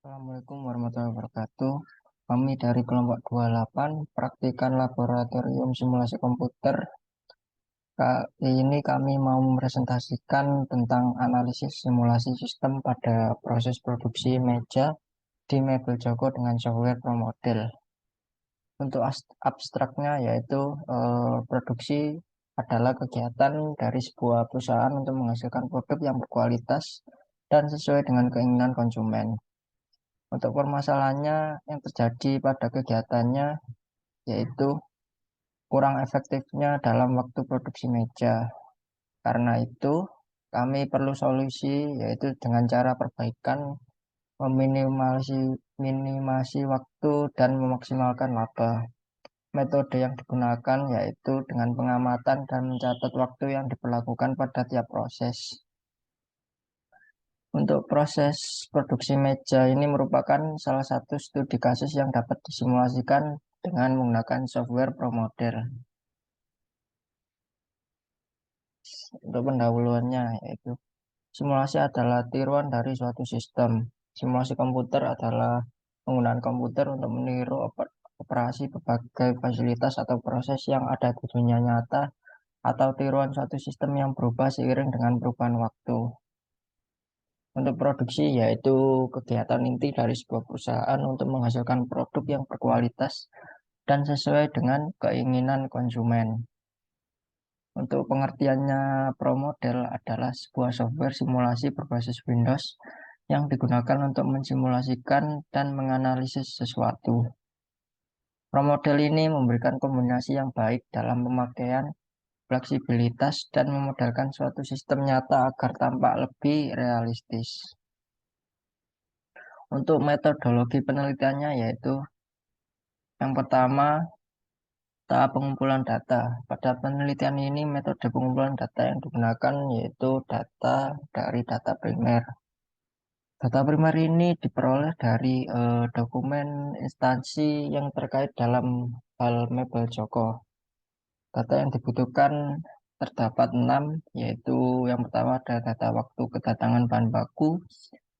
Assalamualaikum warahmatullahi wabarakatuh. Kami dari kelompok 28 praktikan laboratorium simulasi komputer. Kali ini kami mau mempresentasikan tentang analisis simulasi sistem pada proses produksi meja di Mebel Joko dengan software ProModel. Untuk abstraknya yaitu produksi adalah kegiatan dari sebuah perusahaan untuk menghasilkan produk yang berkualitas dan sesuai dengan keinginan konsumen. Untuk permasalahannya yang terjadi pada kegiatannya yaitu kurang efektifnya dalam waktu produksi meja. Karena itu, kami perlu solusi yaitu dengan cara perbaikan, minimasi waktu dan memaksimalkan laba. Metode yang digunakan yaitu dengan pengamatan dan mencatat waktu yang diperlakukan pada tiap proses. Untuk proses produksi meja ini merupakan salah satu studi kasus yang dapat disimulasikan dengan menggunakan software ProModel. Untuk pendahuluannya yaitu simulasi adalah tiruan dari suatu sistem. Simulasi komputer adalah penggunaan komputer untuk meniru operasi berbagai fasilitas atau proses yang ada di dunia nyata atau tiruan suatu sistem yang berubah seiring dengan perubahan waktu. Untuk produksi yaitu kegiatan inti dari sebuah perusahaan untuk menghasilkan produk yang berkualitas dan sesuai dengan keinginan konsumen. Untuk pengertiannya, ProModel adalah sebuah software simulasi berbasis Windows yang digunakan untuk mensimulasikan dan menganalisis sesuatu. ProModel ini memberikan kombinasi yang baik dalam pemakaian fleksibilitas dan memodelkan suatu sistem nyata agar tampak lebih realistis. Untuk metodologi penelitiannya yaitu yang pertama, tahap pengumpulan data. Pada penelitian ini, metode pengumpulan data yang digunakan yaitu data dari data primer. Data primer ini diperoleh dari dokumen instansi yang terkait dalam hal Mebel Joko. Data yang dibutuhkan terdapat 6, yaitu yang pertama ada data waktu kedatangan bahan baku,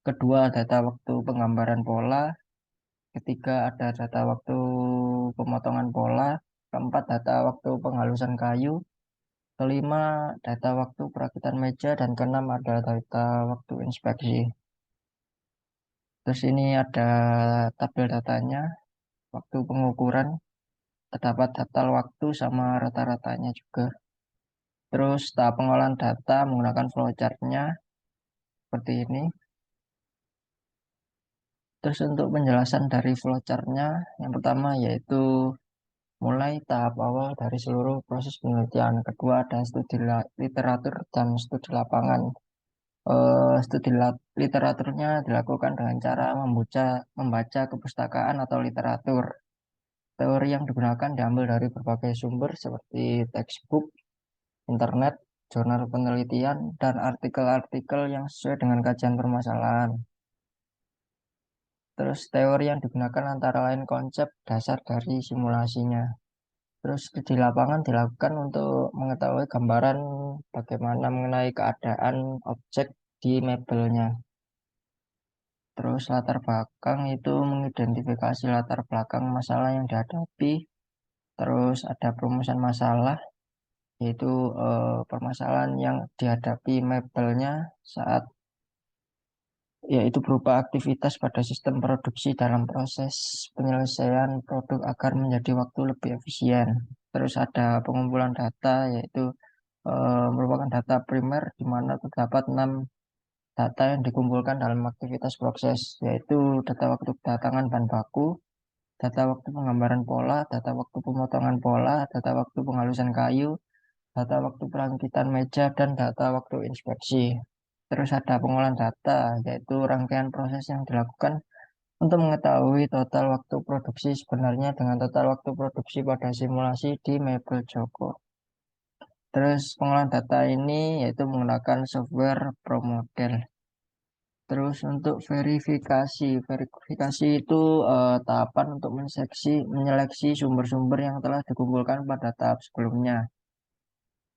kedua data waktu penggambaran pola, ketiga ada data waktu pemotongan pola, keempat data waktu penghalusan kayu, kelima data waktu perakitan meja, dan keenam ada data waktu inspeksi. Terus ini ada tabel datanya, waktu pengukuran, terdapat data waktu sama rata-ratanya juga. Terus tahap pengolahan data menggunakan flowchart-nya seperti ini. Terus untuk penjelasan dari flowchart-nya, yang pertama yaitu mulai tahap awal dari seluruh proses penelitian. Kedua ada studi literatur dan studi lapangan. Literaturnya dilakukan dengan cara membaca kepustakaan atau literatur. Teori yang digunakan diambil dari berbagai sumber seperti textbook, internet, jurnal penelitian, dan artikel-artikel yang sesuai dengan kajian permasalahan. Terus teori yang digunakan antara lain konsep dasar dari simulasinya. Terus di lapangan dilakukan untuk mengetahui gambaran bagaimana mengenai keadaan objek di mebelnya. Terus latar belakang itu mengidentifikasi latar belakang masalah yang dihadapi. Terus ada perumusan masalah, yaitu permasalahan yang dihadapi mebelnya saat yaitu berupa aktivitas pada sistem produksi dalam proses penyelesaian produk agar menjadi waktu lebih efisien. Terus ada pengumpulan data, yaitu merupakan data primer di mana terdapat 6 data yang dikumpulkan dalam aktivitas proses, yaitu data waktu kedatangan bahan baku, data waktu penggambaran pola, data waktu pemotongan pola, data waktu penghalusan kayu, data waktu perakitan meja, dan data waktu inspeksi. Terus ada pengolahan data, yaitu rangkaian proses yang dilakukan untuk mengetahui total waktu produksi sebenarnya dengan total waktu produksi pada simulasi di Mebel Joko. Terus pengolahan data ini yaitu menggunakan software ProModel. Terus untuk verifikasi itu tahapan untuk menyeleksi sumber-sumber yang telah dikumpulkan pada tahap sebelumnya.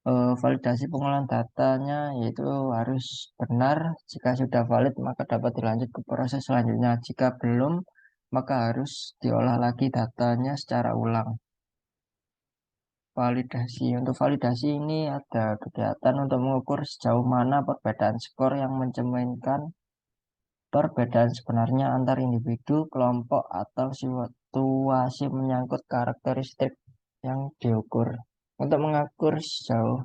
Validasi pengolahan datanya yaitu harus benar. Jika sudah valid, maka dapat dilanjut ke proses selanjutnya. Jika belum, maka harus diolah lagi datanya secara ulang. Validasi. Untuk validasi ini ada kegiatan untuk mengukur sejauh mana perbedaan skor yang mencerminkan perbedaan sebenarnya antar individu, kelompok, atau situasi menyangkut karakteristik yang diukur. Untuk mengukur sejauh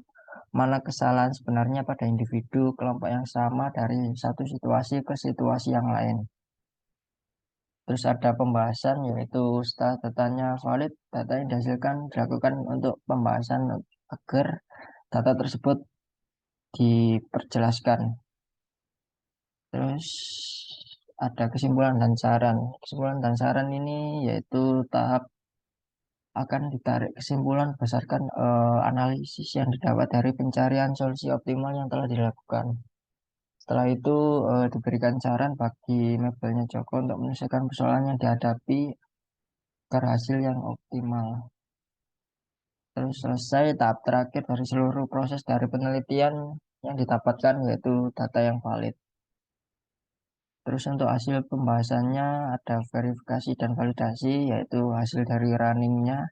mana kesalahan sebenarnya pada individu kelompok yang sama dari satu situasi ke situasi yang lain. Terus ada pembahasan yaitu setelah datanya valid, data yang dihasilkan dilakukan untuk pembahasan agar data tersebut diperjelaskan. Terus ada kesimpulan dan saran. Kesimpulan dan saran ini yaitu tahap akan ditarik kesimpulan berdasarkan analisis yang didapat dari pencarian solusi optimal yang telah dilakukan. Setelah itu diberikan saran bagi mebelnya Joko untuk menyelesaikan persoalan yang dihadapi agar hasil yang optimal. Terus selesai tahap terakhir dari seluruh proses dari penelitian yang didapatkan yaitu data yang valid. Terus untuk hasil pembahasannya ada verifikasi dan validasi yaitu hasil dari runningnya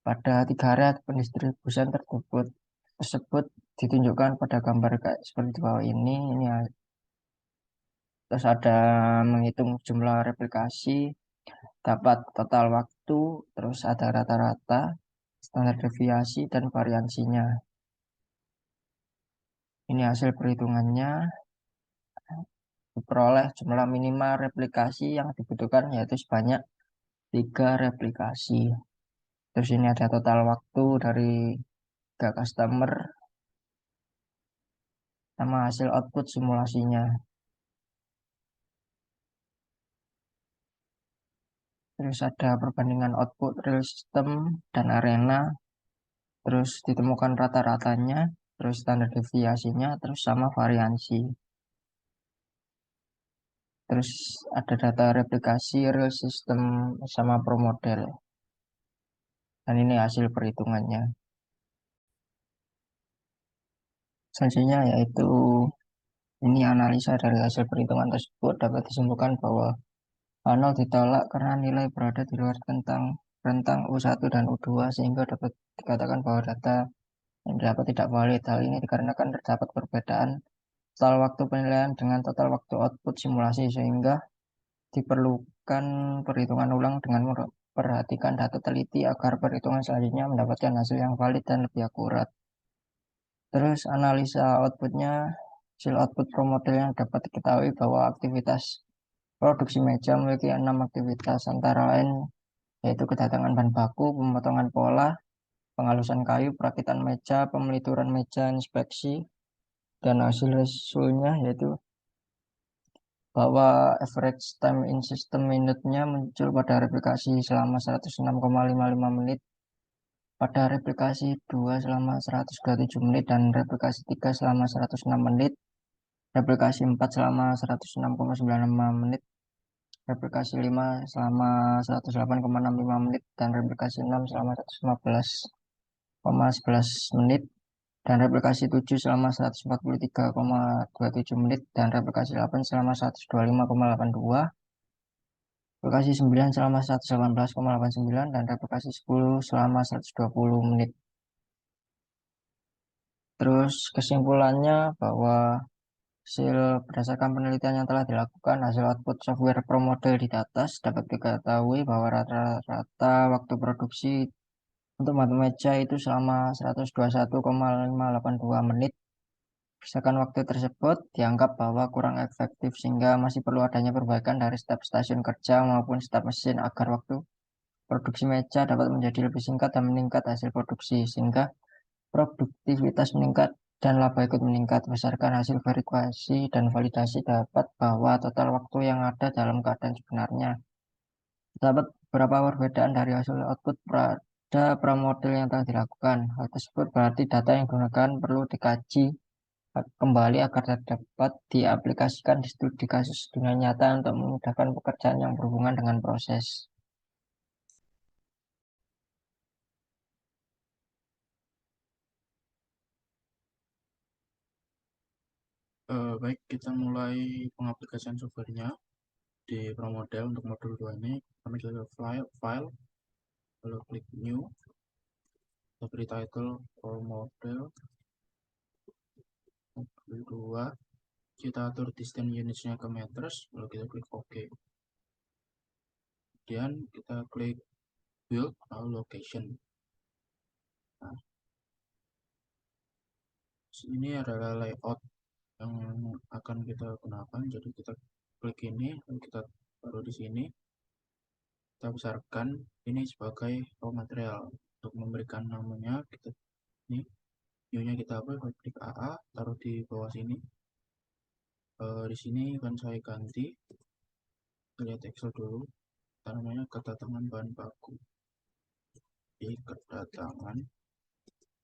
pada 3 area pendistribusian tersebut ditunjukkan pada gambar kayak seperti di bawah ini. Terus ada menghitung jumlah replikasi, dapat total waktu, terus ada rata-rata, standar deviasi, dan variansinya. Ini hasil perhitungannya, diperoleh jumlah minimal replikasi yang dibutuhkan yaitu sebanyak 3 replikasi. Terus ini ada total waktu dari 3 customer, sama hasil output simulasinya. Terus ada perbandingan output real system dan arena, terus ditemukan rata-ratanya, terus standar deviasinya, terus sama variansi. Terus ada data replikasi real system sama pro model. Dan ini hasil perhitungannya. Selanjutnya yaitu ini analisa dari hasil perhitungan tersebut dapat disimpulkan bahwa Arnold ditolak karena nilai berada di luar rentang U1 dan U2 sehingga dapat dikatakan bahwa data yang didapat tidak valid. Hal ini dikarenakan terdapat perbedaan total waktu penilaian dengan total waktu output simulasi sehingga diperlukan perhitungan ulang dengan memperhatikan data teliti agar perhitungan selanjutnya mendapatkan hasil yang valid dan lebih akurat. Terus analisa outputnya, hasil output pro model yang dapat diketahui bahwa aktivitas produksi meja memiliki 6 aktivitas antara lain yaitu kedatangan bahan baku, pemotongan pola, penghalusan kayu, perakitan meja, pemelituran meja, inspeksi, dan hasil resulnya yaitu bahwa average time in system minute-nya muncul pada replikasi selama 106,55 menit, pada replikasi 2 selama 127 menit, dan replikasi 3 selama 106 menit, replikasi 4 selama 106,95 menit, replikasi 5 selama 108,65 menit, dan replikasi 6 selama 115,11 menit, dan replikasi 7 selama 143,27 menit, dan replikasi 8 selama 125,82, replikasi 9 selama 118,89, dan replikasi 10 selama 120 menit. Terus kesimpulannya bahwa hasil berdasarkan penelitian yang telah dilakukan, hasil output software pro model di atas dapat diketahui bahwa rata-rata waktu produksi untuk matu meja itu selama 121,582 menit. Berdasarkan waktu tersebut, dianggap bahwa kurang efektif sehingga masih perlu adanya perbaikan dari staf stasiun kerja maupun staf mesin agar waktu produksi meja dapat menjadi lebih singkat dan meningkat hasil produksi sehingga produktivitas meningkat dan laba ikut meningkat. Berdasarkan hasil verifikasi dan validasi dapat bahwa total waktu yang ada dalam keadaan sebenarnya terdapat beberapa perbedaan dari hasil output pada pramodel yang telah dilakukan. Hal tersebut berarti data yang digunakan perlu dikaji kembali agar dapat diaplikasikan di studi kasus dunia nyata untuk memudahkan pekerjaan yang berhubungan dengan proses. Baik, kita mulai pengaplikasian softwarenya di ProModel untuk modul 2 ini. Kami klik ke file, lalu klik New, kita beri title ProModel modul 2, kita atur distance unitsnya ke meters, lalu kita klik OK. Kemudian kita klik Build, lalu Location. Nah, ini adalah layout yang akan kita gunakan. Jadi kita klik ini, lalu kita taruh di sini. Kita besarkan ini sebagai raw material. Untuk memberikan namanya, kita ini new-nya kita apa? Klik AA, taruh di bawah sini. Di sini akan saya ganti. Kita lihat Excel dulu. Kita namanya kedatangan bahan baku. Di kedatangan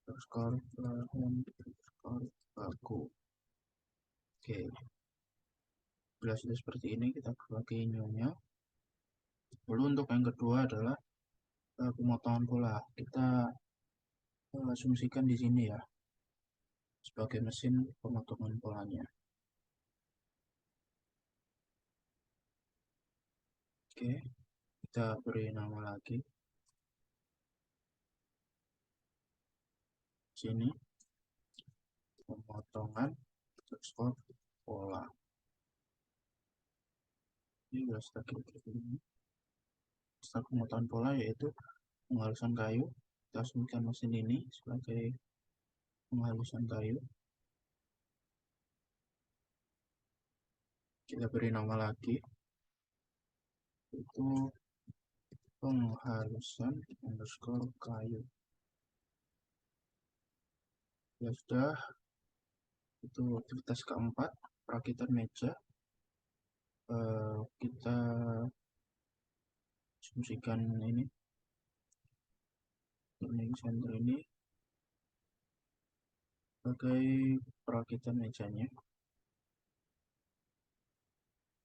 underscore bahan underscore baku. Oke, bila sudah seperti ini, kita pakai new-nya. Lalu untuk yang kedua adalah pemotongan pola. Kita asumsikan di sini ya sebagai mesin pemotongan polanya. Oke, kita beri nama lagi sini pemotongan underscore pola. Ini sudah kita klik ini. Setelah pemotongan pola yaitu penghalusan kayu. Kita asumsikan mesin ini sebagai penghalusan kayu. Kita beri nama lagi itu penghalusan underscore kayu. Ya sudah, itu aktivitas keempat, perakitan meja. Kita asumsikan ini learning center ini sebagai perakitan mejanya.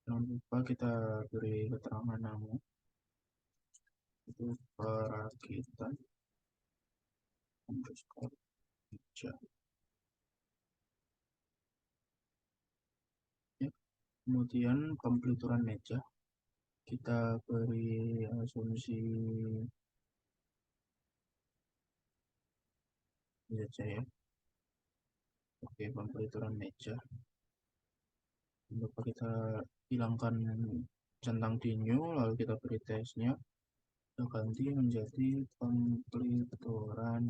Jangan lupa kita beri keterangan nama itu perakitan underscore meja. Ya. Kemudian pembelituran meja kita beri asumsi saja ya. Oke, pembelituran meja. Jangan lupa kita hilangkan centang di new, lalu kita beri tesnya. Kita ganti menjadi pembelituran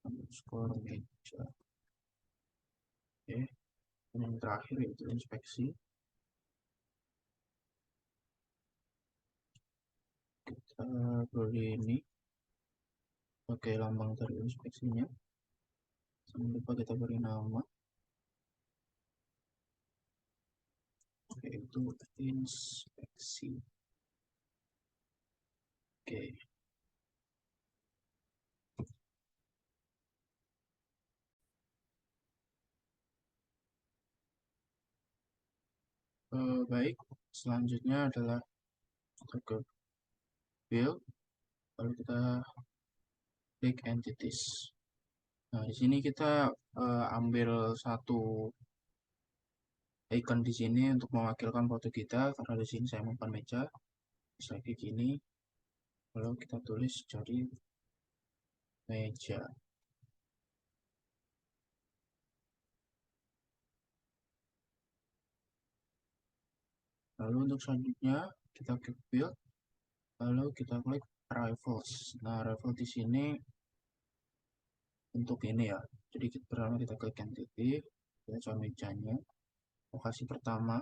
underscore meja. Oke, dan yang terakhir yaitu inspeksi. Kita beri ini sebagai lambang dari inspeksinya. Jangan lupa kita beri nama, yaitu inspeksi. Oke. Baik, selanjutnya adalah kita ke build, lalu kita klik entities. Nah, di sini kita ambil satu icon di sini untuk mewakilkan foto kita, karena di sini saya mempan meja. Saya klik ini, lalu kita tulis cari meja. Lalu untuk selanjutnya kita klik build, lalu kita klik rivals. Nah, rival di sini untuk ini ya. Jadi pertama kita klik entity, kita cari mejanya. Lokasi pertama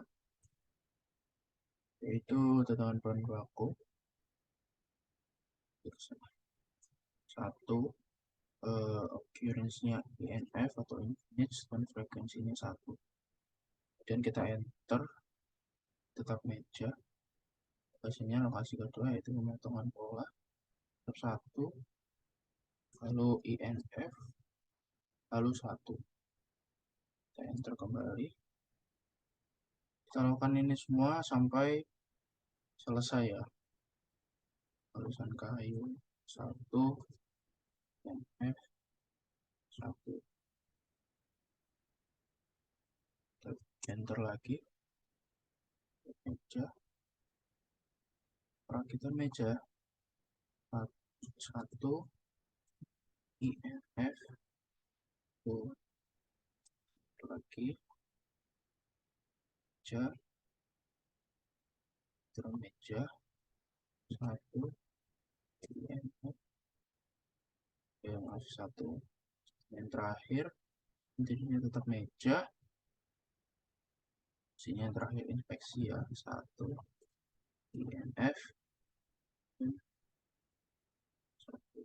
yaitu tetangan bahan baku. Satu, occurrence-nya INF atau infinite dan frekuensinya 1. Kemudian kita enter, tetap meja. Lokasinya lokasi kedua yaitu pemotongan pola. Tetap 1, lalu INF, lalu 1. Kita enter kembali. Kita lakukan ini semua sampai selesai ya. Halusan kayu 1, INF 1. enter lagi, meja, perakitan meja, satu, INF, tuh, lagi, meja, terus meja, satu, INF, yang masih satu, yang terakhir, intinya tetap meja, sini yang terakhir inspeksi ya, satu, INF, satu.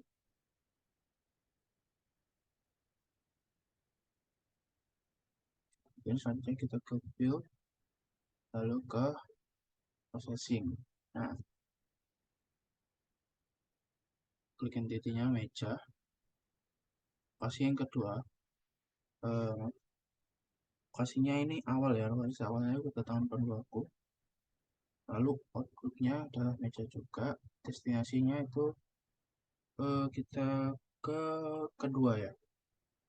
Dan selanjutnya kita ke build, lalu ke processing. Nah, klik entity-nya meja, kasih yang kedua, kasihnya ini awal ya, kasih awalnya ke tahun aku. Lalu outputnya adalah meja juga, destinasinya itu kita ke kedua ya,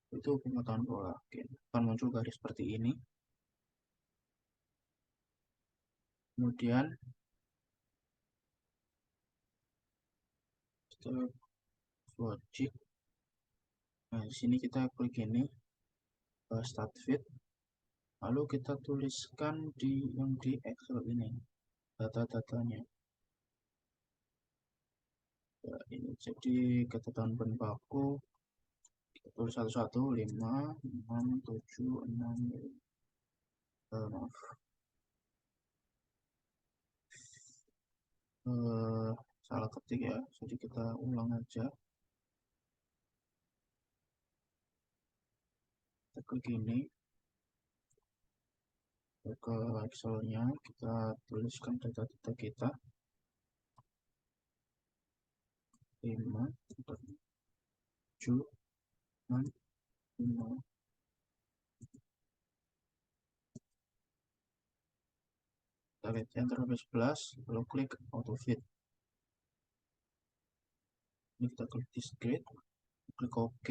itu pemotongan pola. Oke, akan muncul garis seperti ini. Kemudian kita logic. Nah, di sini kita klik ini start fit. Lalu kita tuliskan di yang di Excel ini data-datanya. Ya, ini jadi ketentuan baku kita tulis satu-satu 5, 6, 7, 6, maaf, salah ketik ya, jadi kita ulang aja. Kita klik ini ke Excel-nya, kita tuliskan data-data kita 5, 7, 6, 5. Kita lihat enter sampai 11, lalu klik auto fit. Ini kita klik discrete, klik OK.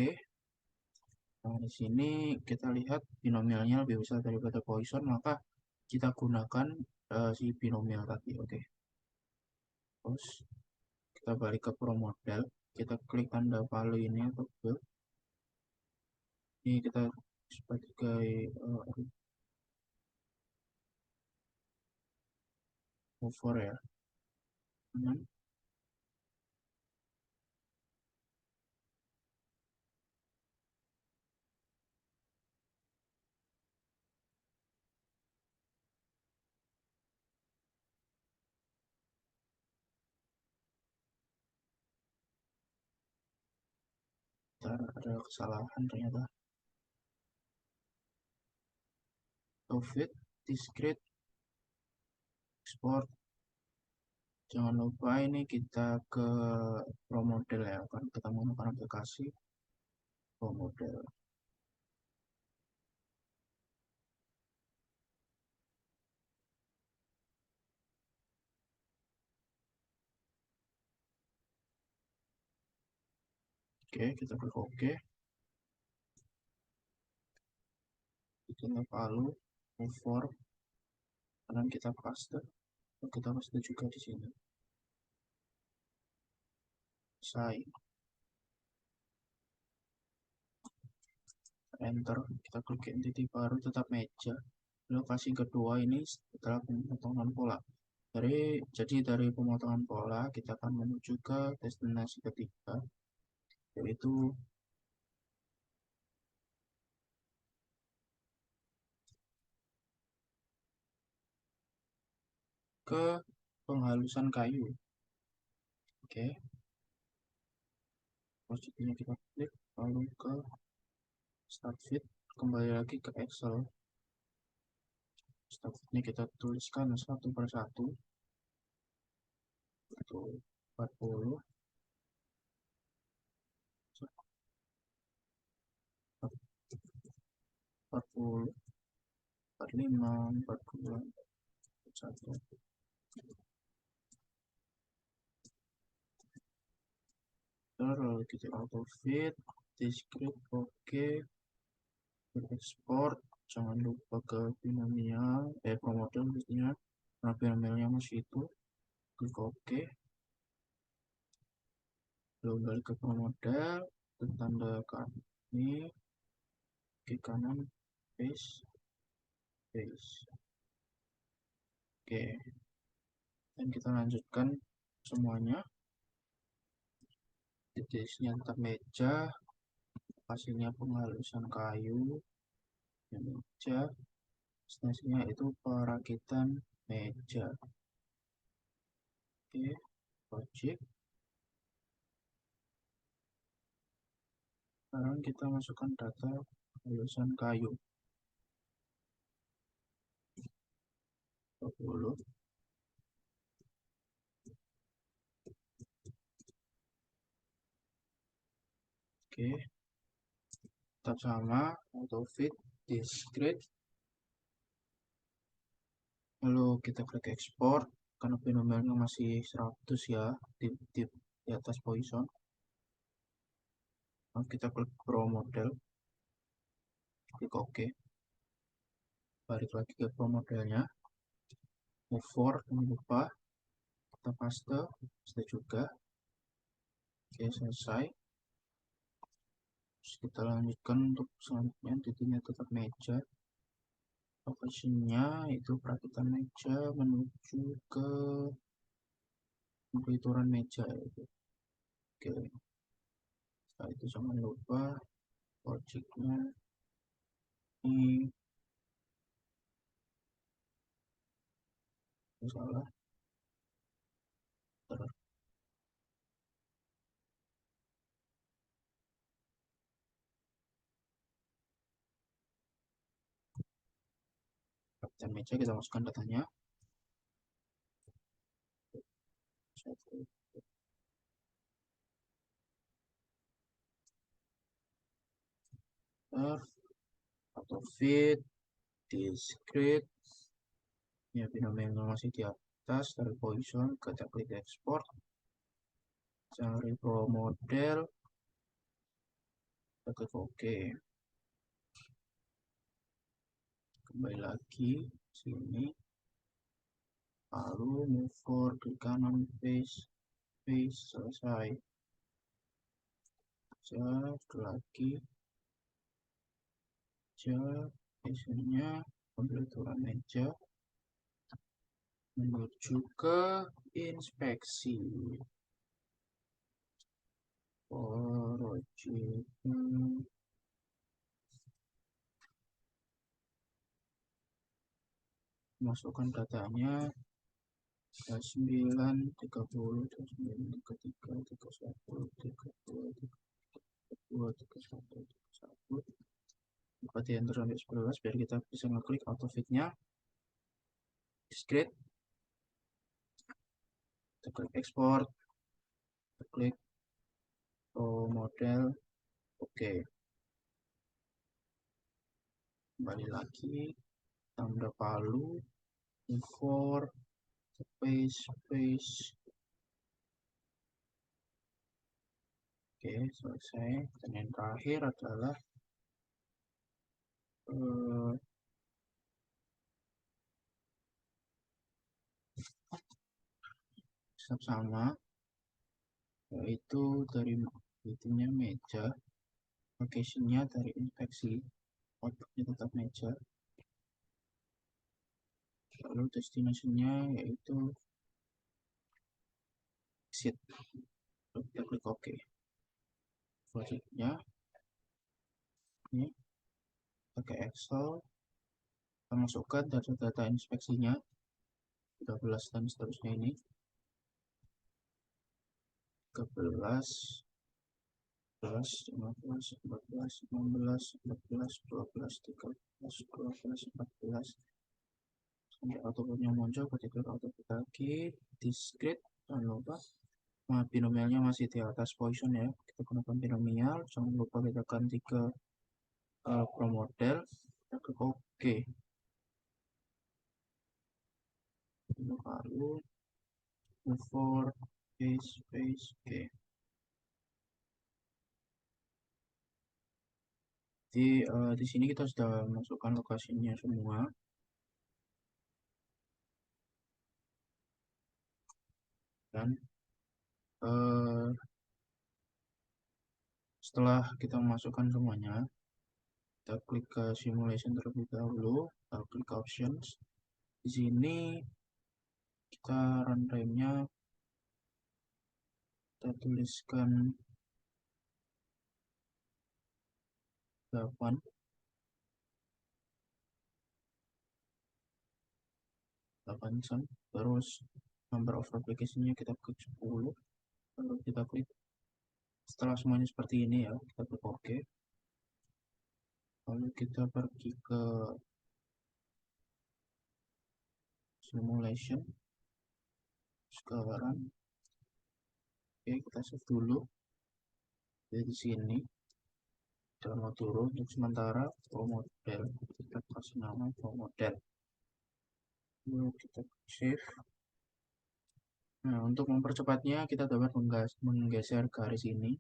Nah, di sini kita lihat binomialnya lebih besar daripada Poisson, maka kita gunakan si binomial tadi. Oke. Terus kita balik ke pro model, kita klik tanda value ini atau build. Ini kita sebagai hover ya. Ntar ada kesalahan ternyata. Fit, discrete, export. Jangan lupa ini kita ke pro model ya, kan kita menggunakan aplikasi pro model. Oke, kita klik OK. Kita palu, hover, dan kita paste. Kita paste juga di sini. Sign. Enter. Kita klik entity baru, tetap meja. Lokasi kedua ini setelah pemotongan pola. Jadi dari pemotongan pola kita akan menuju ke destinasi ketiga, yaitu ke penghalusan kayu. Oke, posisinya kita klik, lalu ke start fit, kembali lagi ke Excel. Start fitnya kita tuliskan satu per satu, itu 40, 40, 45, 42, 41. Lalu kita auto fit, discrete, oke, ekspor, jangan lupa ke binomial, promodel pastinya, karena binomialnya masih itu, klik OK, lalu balik ke promodel, tanda ini, klik kanan, paste, oke, dan kita lanjutkan semuanya. Titiknya tetap meja, hasilnya penghalusan kayu, meja, destinasinya itu perakitan meja. Oke, project. Sekarang kita masukkan data penghalusan kayu. 20. Oke, tetap sama, auto fit, discrete. Lalu kita klik ekspor, karena binomialnya masih 100 ya, di atas Poisson. Lalu kita klik Pro Model, klik OK. Balik lagi ke Pro Modelnya, move for, jangan lupa, kita paste juga. Oke, selesai. Terus kita lanjutkan untuk selanjutnya, titiknya tetap meja. Lokasinya itu perakitan meja menuju ke pelituran meja itu. Oke, setelah itu jangan lupa projectnya ini salah. Perakitan meja kita masukkan datanya. Auto fit, discrete, ya binomialnya masih di atas dari Poisson, kita klik ekspor, cari pro model, kita klik OK, kembali lagi sini, lalu move forward ke kanan, paste, selesai. Satu lagi, biasanya pembelituran meja menuju ke inspeksi. Project masukkan datanya 9, 30, 29, 33, 31, 32, 32, 31, 31. Berarti enter sampai 11 biar kita bisa ngeklik auto fitnya. Discrete, kita klik export, kita klik model, oke. Kembali lagi, tanda palu, for, space. Oke, selesai. Dan yang terakhir adalah sama, yaitu dari itunya meja, location-nya dari inspeksi, outputnya tetap meja, lalu destinasinya yaitu exit. Kita klik OK. Selanjutnya ini pakai Excel, kita masukkan data-data inspeksinya 13 dan seterusnya ini 13, 14, 15, 14, 16, 14, 12, 13, 12, 14 sampai outputnya muncul. Ketika output lagi discrete, jangan lupa binomialnya masih di atas Poisson ya, kita gunakan binomial. Jangan lupa kita ganti ke pro model, kita klik OK, lalu move for space, oke. Jadi di sini kita sudah masukkan lokasinya semua. Dan setelah kita masukkan semuanya, kita klik ke simulation terlebih dahulu, kita klik options. Di sini kita runtime-nya kita tuliskan 8 jam. Terus number of application-nya kita klik 10. Lalu kita klik, setelah semuanya seperti ini ya, kita klik OK. Lalu kita pergi ke simulation. Sekarang oke, kita save dulu. Jadi di sini kita mau turun untuk sementara pro model, kita kasih nama pro model. Lalu kita save. Nah, untuk mempercepatnya kita dapat menggeser garis ini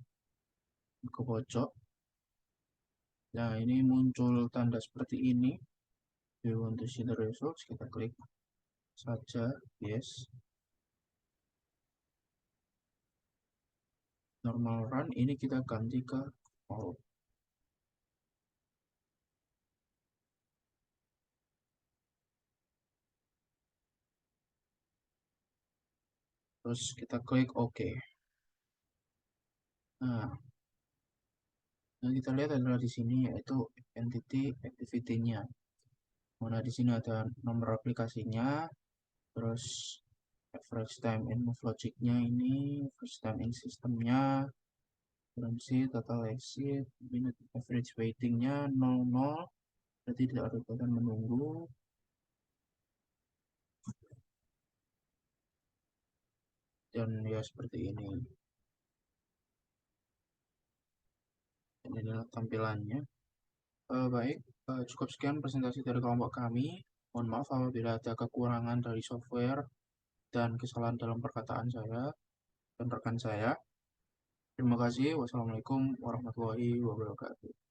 ke pojok. Nah, ini muncul tanda seperti ini. We want to see the results, kita klik saja yes. Normal run ini kita ganti ke all. Terus kita klik OK. Nah, yang kita lihat adalah di sini yaitu entity activity-nya. Nah, di sini ada nomor aplikasinya, terus average time in move logic-nya ini, average time in system-nya, currency, total exit, minute average waiting-nya 00, berarti tidak ada kegiatan menunggu. Dan ya seperti ini. Dan inilah tampilannya. Baik, cukup sekian presentasi dari kelompok kami. Mohon maaf apabila ada kekurangan dari software dan kesalahan dalam perkataan saya dan rekan saya. Terima kasih. Wassalamualaikum warahmatullahi wabarakatuh.